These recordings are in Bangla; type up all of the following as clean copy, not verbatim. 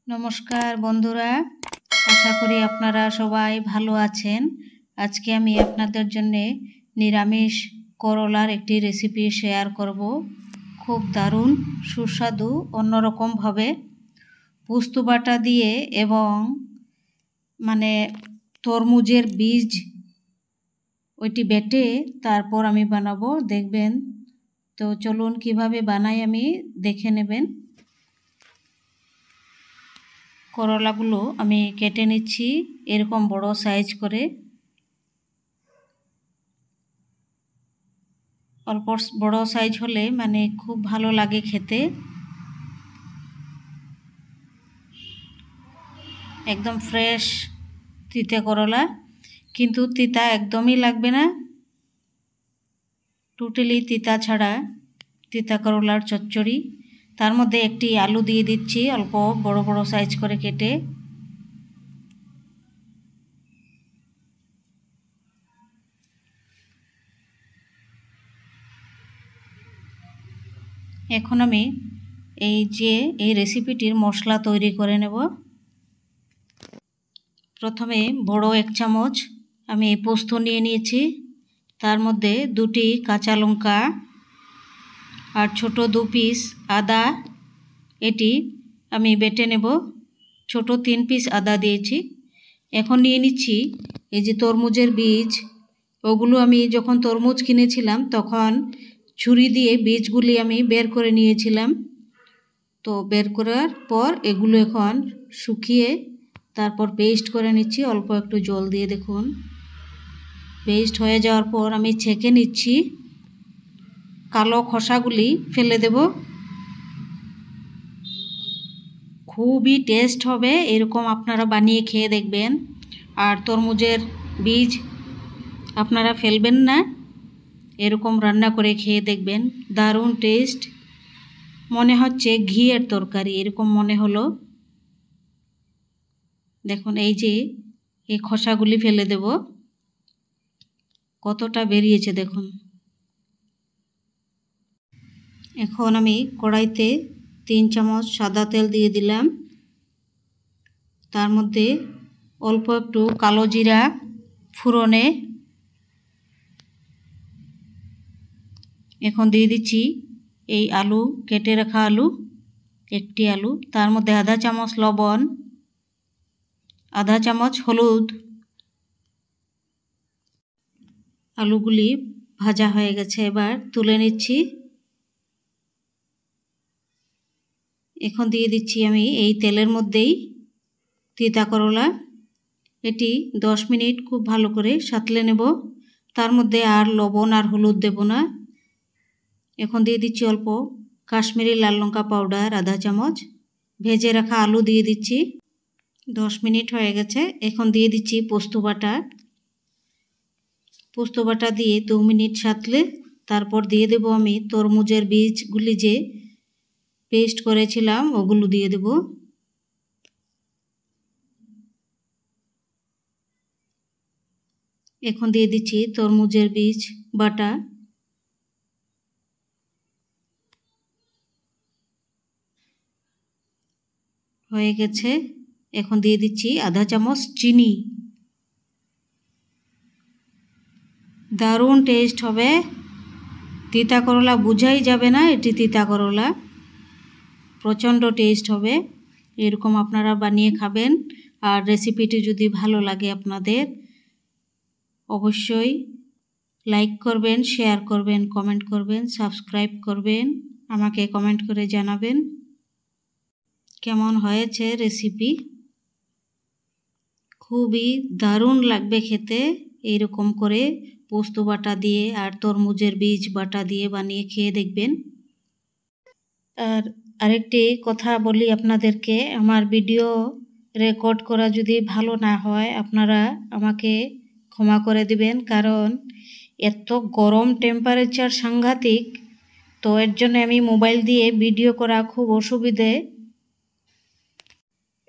নমস্কার বন্ধুরা, আশা করি আপনারা সবাই ভালো আছেন। আজকে আমি আপনাদের জন্য নিরামিষ করলার একটি রেসিপি শেয়ার করব। খুব দারুণ সুস্বাদু অন্যরকমভাবে পোস্ত বাটা দিয়ে এবং তরমুজের বীজ ওইটি বেটে তারপর আমি বানাবো, দেখবেন। তো চলুন কিভাবে বানাই আমি দেখে নেবেন। করলাগুলো আমি কেটে নিচ্ছি এরকম বড় সাইজ করে। অল্প বড় সাইজ হলে খুব ভালো লাগে খেতে। একদম ফ্রেশ তিতে করলা, কিন্তু তিতা একদমই লাগবে না। টোটালি তিতা ছাড়া তিতা করলার চচ্চড়ি। তার মধ্যে একটি আলু দিয়ে দিচ্ছি অল্প বড় বড় সাইজ করে কেটে। এখন আমি এই রেসিপিটির মশলা তৈরি করে নেব। প্রথমে বড় 1 চামচ আমি পোস্ত নিয়ে নিয়েছি। তার মধ্যে 2টি কাঁচা লঙ্কা আর ছোট 2 পিস আদা, এটি আমি বেটে নেব। ছোট 3 পিস আদা দিয়েছি। এখন নিয়ে নিচ্ছি এই যে তরমুজের বীজ। ওগুলো আমি যখন তরমুজ কিনেছিলাম তখন ছুরি দিয়ে বীজগুলি আমি বের করে নিয়েছিলাম। তো বের করার পর এগুলো এখন শুকিয়ে তারপর পেস্ট করে নিচ্ছি অল্প একটু জল দিয়ে। দেখুন, পেস্ট হয়ে যাওয়ার পর আমি ছেঁকে নিচ্ছি। কালো খোসাগুলি ফেলে দেব। খুবই টেস্ট হবে, এরকম আপনারা বানিয়ে খেয়ে দেখবেন। আর তরমুজের বীজ আপনারা ফেলবেন না, এরকম রান্না করে খেয়ে দেখবেন। দারুণ টেস্ট, মনে হচ্ছে ঘিয়ের তরকারি এরকম মনে হলো। দেখুন এই খোসাগুলি ফেলে দেব। কতটা বেরিয়েছে দেখুন। এখন আমি কড়াইতে 3 চামচ সাদা তেল দিয়ে দিলাম। তার মধ্যে অল্প একটু কালো জিরা ফোড়নে। এখন দিয়ে দিচ্ছি এই আলু, কেটে রাখা আলু, একটি আলু। তার মধ্যে আধা চামচ লবণ, আধা চামচ হলুদ। আলুগুলি ভাজা হয়ে গেছে, এবার তুলে নিচ্ছি। এখন দিয়ে দিচ্ছি আমি এই তেলের মধ্যেই তিতা করলা। এটি 10 মিনিট খুব ভালো করে সাঁতলে নেব। তার মধ্যে আর লবণ আর হলুদ দেব না। এখন দিয়ে দিচ্ছি অল্প কাশ্মীরি লাল লঙ্কা পাউডার আধা চামচ। ভেজে রাখা আলু দিয়ে দিচ্ছি। 10 মিনিট হয়ে গেছে। এখন দিয়ে দিচ্ছি পোস্ত বাটা। পোস্ত বাটা দিয়ে 2 মিনিট সাঁতলে তারপর দিয়ে দেব আমি তরমুজের বীজগুলি যে পেস্ট করেছিলাম ওগুলো দিয়ে দেব। এখন দিয়ে দিচ্ছি তরমুজের বীজ বাটা। হয়ে গেছে। এখন দিয়ে দিচ্ছি আধা চামচ চিনি। দারুণ টেস্ট হবে। তিতা করলা বোঝাই যাবে না এটি তিতা করলা। প্রচণ্ড টেস্ট হবে। এরকম আপনারা বানিয়ে খাবেন। আর রেসিপিটি যদি ভালো লাগে আপনাদের, অবশ্যই লাইক করবেন, শেয়ার করবেন, কমেন্ট করবেন, সাবস্ক্রাইব করবেন। আমাকে কমেন্ট করে জানাবেন কেমন হয়েছে রেসিপি। খুবই দারুণ লাগবে খেতে। এইরকম করে পোস্ত বাটা দিয়ে আর তরমুজের বীজ বাটা দিয়ে বানিয়ে খেয়ে দেখবেন। আর আরেকটি কথা বলি আপনাদেরকে, আমার ভিডিও রেকর্ড করা যদি ভালো না হয় আপনারা আমাকে ক্ষমা করে দিবেন, কারণ এত গরম টেম্পারেচার সাংঘাতিক। তো এর জন্য আমি মোবাইল দিয়ে ভিডিও করা খুব অসুবিধে।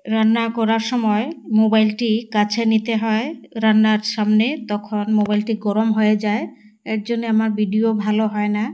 রান্না করার সময় মোবাইলটি কাছে নিতে হয় রান্নার সামনে, তখন মোবাইলটি গরম হয়ে যায়। এর জন্য আমার ভিডিও ভালো হয় না।